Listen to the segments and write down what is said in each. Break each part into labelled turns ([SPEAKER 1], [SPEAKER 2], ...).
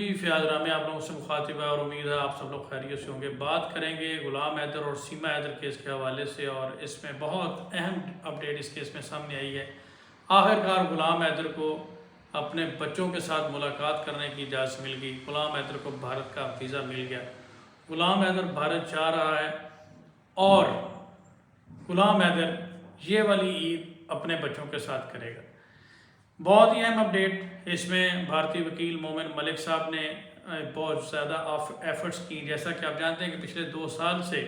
[SPEAKER 1] جی فیاض رامی آپ لوگوں سے مخاطب ہے اور امید ہے آپ سب لوگ خیریت سے ہوں گے۔ بات کریں گے غلام حیدر اور سیما حیدر کیس کے حوالے سے، اور اس میں بہت اہم اپڈیٹ اس کیس میں سامنے آئی ہے۔ آخرکار غلام حیدر کو اپنے بچوں کے ساتھ ملاقات کرنے کی اجازت مل گئی۔ غلام حیدر کو بھارت کا ویزا مل گیا۔ غلام حیدر بھارت جا رہا ہے اور غلام حیدر یہ والی عید اپنے بچوں کے ساتھ کرے گا۔ بہت ہی اہم اپڈیٹ اس میں بھارتی وکیل مومن ملک صاحب نے بہت زیادہ ایفرٹس کی۔ جیسا کہ آپ جانتے ہیں کہ پچھلے 2 سال سے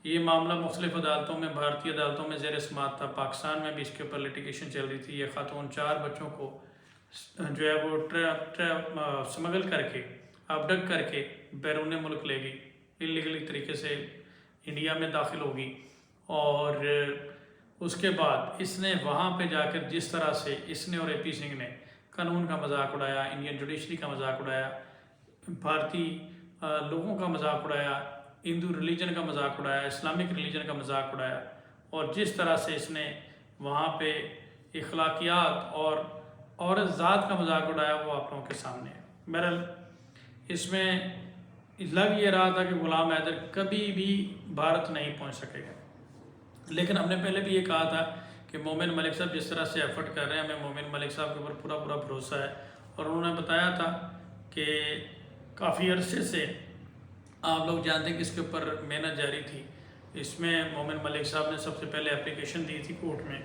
[SPEAKER 1] یہ معاملہ مختلف عدالتوں میں، بھارتی عدالتوں میں زیر سماعت تھا۔ پاکستان میں بھی اس کے اوپر لٹیگیشن چل رہی تھی۔ یہ خاتون 4 بچوں کو جو ہے وہ سمگل کر کے، ابڈکٹ کر کے بیرون ملک لے گئی، انلیگلی طریقے سے انڈیا میں داخل ہوگی، اور اس کے بعد اس نے وہاں پہ جا کر جس طرح سے اس نے اور اے پی سنگھ نے قانون کا مذاق اڑایا، انڈین جوڈیشری کا مذاق اڑایا، بھارتی لوگوں کا مذاق اڑایا، ہندو ریلیجن کا مذاق اڑایا، اسلامک ریلیجن کا مذاق اڑایا، اور جس طرح سے اس نے وہاں پہ اخلاقیات اور عورت ذات کا مذاق اڑایا، وہ آپ لوگوں کے سامنے ہے۔ بہرحال اس میں لگ یہ رہا تھا کہ غلام حیدر کبھی بھی بھارت نہیں پہنچ سکے گا، لیکن ہم نے پہلے بھی یہ کہا تھا کہ مومن ملک صاحب جس طرح سے ایفرٹ کر رہے ہیں، ہمیں مومن ملک صاحب کے اوپر پورا بھروسہ ہے، اور انہوں نے بتایا تھا کہ کافی عرصے سے آپ لوگ جانتے ہیں کہ اس کے اوپر محنت جاری تھی۔ اس میں مومن ملک صاحب نے سب سے پہلے اپلیکیشن دی تھی کورٹ میں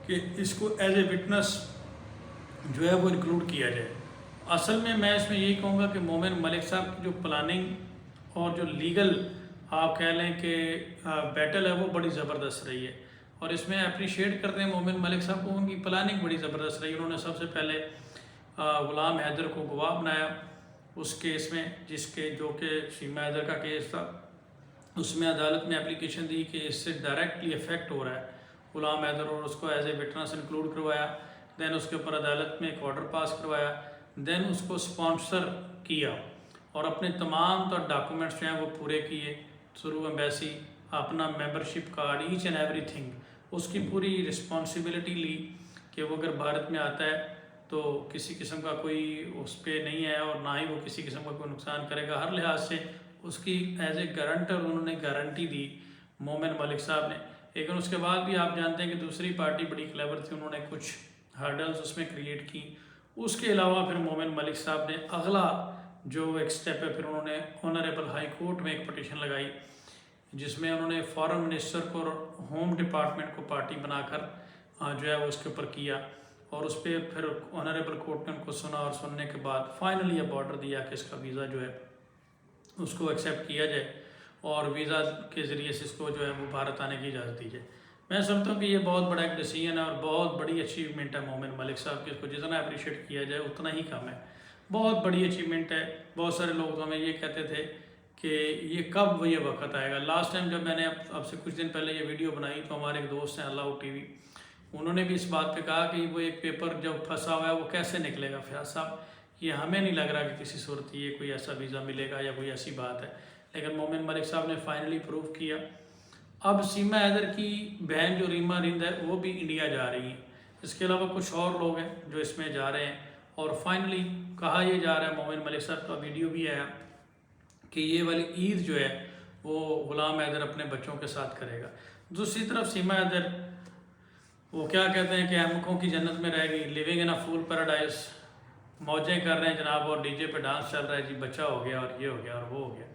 [SPEAKER 1] کہ اس کو ایز اے وٹنس جو ہے وہ انکلوڈ کیا جائے۔ اصل میں اس میں یہی کہوں گا کہ مومن ملک صاحب کی جو پلاننگ اور جو لیگل آپ کہہ لیں کہ بیٹل ہے، وہ بڑی زبردست رہی ہے، اور اس میں اپریشیٹ کرتے ہیں مومن ملک صاحب کو، ان کی پلاننگ بڑی زبردست رہی۔ انہوں نے سب سے پہلے غلام حیدر کو گواہ بنایا اس کیس میں، جو کہ سیما حیدر کا کیس تھا۔ اس میں عدالت میں اپلیکیشن دی کہ اس سے ڈائریکٹلی افیکٹ ہو رہا ہے غلام حیدر، اور اس کو ایز اے وٹنس انکلوڈ کروایا۔ دین اس کے اوپر عدالت میں ایک آرڈر پاس کروایا، دین اس کو اسپانسر کیا، اور اپنے تمام تر ڈاکومنٹس جو ہیں وہ پورے کیے تھرو ایمبیسی، اپنا membership card, each and everything, اس کی پوری رسپانسبلٹی لی کہ وہ اگر بھارت میں آتا ہے تو کسی قسم کا کوئی اس پہ نہیں ہے، اور نہ ہی وہ کسی قسم کا کوئی نقصان کرے گا۔ ہر لحاظ سے اس کی ایز اے گارنٹر انہوں نے گارنٹی دی مومن ملک صاحب نے۔ لیکن اس کے بعد بھی آپ جانتے ہیں کہ دوسری پارٹی بڑی کلیور تھی، انہوں نے کچھ ہرڈلز اس میں کریٹ کی۔ اس کے علاوہ پھر مومن ملک صاحب نے اگلا جو ایک سٹیپ ہے، پھر انہوں نے آنریبل ہائی کورٹ میں ایک پٹیشن لگائی، جس میں انہوں نے فارن منسٹر کو اور ہوم ڈپارٹمنٹ کو پارٹی بنا کر جو ہے وہ اس کے اوپر کیا، اور اس پہ پھر آنریبل کورٹ نے ان کو سنا، اور سننے کے بعد فائنلی اب آرڈر دیا کہ اس کا ویزا جو ہے اس کو ایکسیپٹ کیا جائے، اور ویزا کے ذریعے سے اس کو جو ہے وہ بھارت آنے کی اجازت دی جائے۔ میں سمجھتا ہوں کہ یہ بہت بڑا ایک ڈیسیژن ہے اور بہت بڑی اچیومنٹ ہے مومن ملک صاحب کی۔ اس کو جتنا اپریشیٹ کیا جائے اتنا ہی کم ہے، بہت بڑی اچیومنٹ ہے۔ بہت سارے لوگ ہمیں یہ کہتے تھے کہ یہ کب یہ وقت آئے گا۔ لاسٹ ٹائم جب میں نے اب سے کچھ دن پہلے یہ ویڈیو بنائی تو ہمارے ایک دوست ہیں اللہ ٹی وی، انہوں نے بھی اس بات پہ کہا کہ وہ ایک پیپر جب پھنسا ہوا ہے وہ کیسے نکلے گا فیاض صاحب، یہ ہمیں نہیں لگ رہا کہ کسی صورت یہ کوئی ایسا ویزا ملے گا یا کوئی ایسی بات ہے۔ لیکن مومن ملک صاحب نے فائنلی پروف کیا۔ اب سیما حیدر کی بہن جو ریما رند ہے وہ بھی انڈیا جا رہی ہیں، اس کے علاوہ کچھ اور لوگ ہیں جو اس میں جا رہے ہیں، اور فائنلی کہا یہ جا رہا ہے، مومن ملک صاحب کا ویڈیو بھی آیا کہ یہ والی عید جو ہے وہ غلام حیدر اپنے بچوں کے ساتھ کرے گا۔ دوسری طرف سیما حیدر وہ کیا کہتے ہیں کہ احمقوں کی جنت میں رہ گئی، living in a fool paradise, موجیں کر رہے ہیں جناب، اور ڈی جے پہ ڈانس چل رہا ہے، جی بچہ ہو گیا اور یہ ہو گیا اور وہ ہو گیا،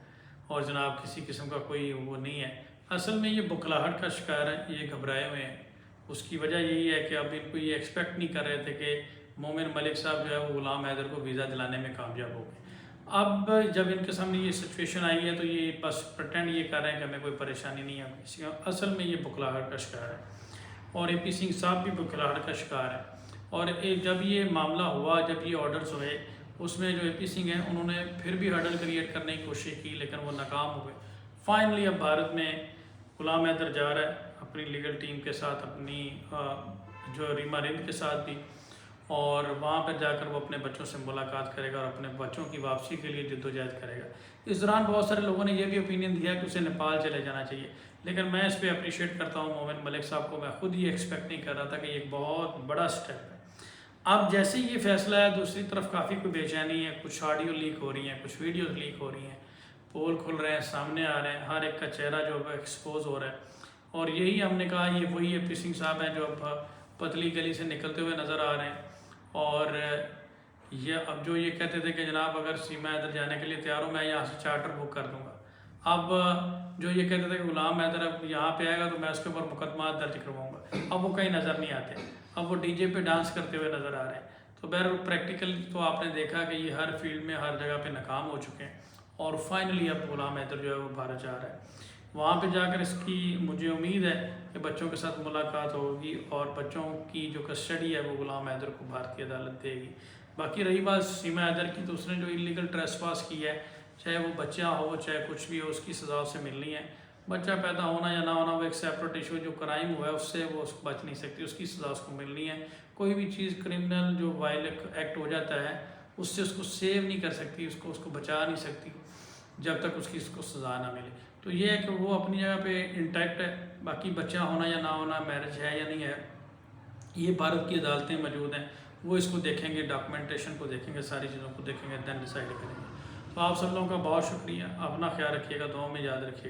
[SPEAKER 1] اور جناب کسی قسم کا کوئی وہ نہیں ہے۔ اصل میں یہ بکلاہٹ کا شکار ہے، یہ گھبرائے ہوئے ہیں۔ اس کی وجہ یہی ہے کہ اب ان کو یہ ایکسپیکٹ نہیں کر رہے تھے کہ مومن ملک صاحب جو ہے وہ غلام حیدر کو ویزا دلانے میں کامیاب ہو گئے۔ اب جب ان کے سامنے یہ سچویشن آئی ہے تو یہ بس پرٹینڈ یہ کر رہے ہیں کہ ہمیں کوئی پریشانی نہیں ہے، اصل میں یہ بکلاہٹ کا شکار ہے، اور اے پی سنگھ صاحب بھی بکلاہٹ کا شکار ہے۔ اور جب یہ معاملہ ہوا، جب یہ آرڈرز ہوئے، اس میں جو اے پی سنگھ ہیں انہوں نے پھر بھی ہرڈل کریٹ کرنے کی کوشش کی، لیکن وہ ناکام ہوئے۔ فائنلی اب بھارت میں غلام حیدر جا رہا ہے اپنی لیگل ٹیم کے ساتھ، اپنی جو ریما رند کے ساتھ بھی، اور وہاں پر جا کر وہ اپنے بچوں سے ملاقات کرے گا اور اپنے بچوں کی واپسی کے لیے جدوجہد کرے گا۔ اس دوران بہت سارے لوگوں نے یہ بھی اوپینین دیا کہ اسے نیپال چلے جانا چاہیے، لیکن میں اس پہ اپریشیٹ کرتا ہوں مومن ملک صاحب کو، میں خود یہ ایکسپیکٹ نہیں کر رہا تھا کہ یہ ایک بہت بڑا سٹیپ ہے۔ اب جیسے یہ فیصلہ ہے، دوسری طرف کافی کوئی بے چینی ہے، کچھ آڈیو لیک ہو رہی ہیں، کچھ ویڈیوز لیک ہو رہی ہیں، پول کھل رہے ہیں، سامنے آ رہے ہیں، ہر ایک کا چہرہ جو ہے ایکسپوز ہو رہا ہے۔ اور یہی ہم نے کہا یہ وہی اے پی سنگھ صاحب ہیں جو اب پتلی گلی سے نکلتے ہوئے نظر آ رہے ہیں، اور یہ اب جو یہ کہتے تھے کہ جناب اگر سیما حیدر جانے کے لیے تیار ہو میں یہاں سے چارٹر بک کر دوں گا، اب جو یہ کہتے تھے کہ غلام حیدر اب یہاں پہ آئے گا تو میں اس کے اوپر مقدمات درج کرواؤں گا، اب وہ کہیں نظر نہیں آتے، اب وہ ڈی جے پہ ڈانس کرتے ہوئے نظر آ رہے ہیں۔ تو بہرحال پریکٹیکل تو آپ نے دیکھا کہ یہ ہر فیلڈ میں ہر جگہ پہ ناکام ہو چکے ہیں، اور فائنلی اب غلام حیدر جو ہے وہ بھارت جا رہا ہے۔ وہاں پہ جا کر اس کی مجھے امید ہے کہ بچوں کے ساتھ ملاقات ہوگی، اور بچوں کی جو کسٹڈی ہے وہ غلام حیدر کو بھارتی عدالت دے گی۔ باقی رہی بات سیما حیدر کی، تو اس نے جو انلیگل ٹریس پاس کی ہے، چاہے وہ بچہ ہو چاہے کچھ بھی ہو، اس کی سزا سے ملنی ہے۔ بچہ پیدا ہونا یا نہ ہونا وہ ایک سیپریٹ ایشو، جو کرائم ہوا ہے اس سے وہ بچ نہیں سکتی، اس کی سزا اس کو ملنی ہے۔ کوئی بھی چیز کرمنل جو وائلنٹ ایکٹ ہو جاتا ہے اس سے اس کو سیو نہیں کر سکتی، اس کو بچا نہیں سکتی جب تک اس کو سزا نہ ملے۔ تو یہ ہے کہ وہ اپنی جگہ پہ انٹیکٹ ہے، باقی بچہ ہونا یا نہ ہونا، میرج ہے یا نہیں ہے، یہ بھارت کی عدالتیں موجود ہیں، وہ اس کو دیکھیں گے، ڈاکومنٹیشن کو دیکھیں گے، ساری چیزوں کو دیکھیں گے، دین ڈیسائیڈ کریں گے۔ تو آپ سب لوگوں کا بہت شکریہ، اپنا خیال رکھیے گا، دعاؤں میں یاد رکھیے گا۔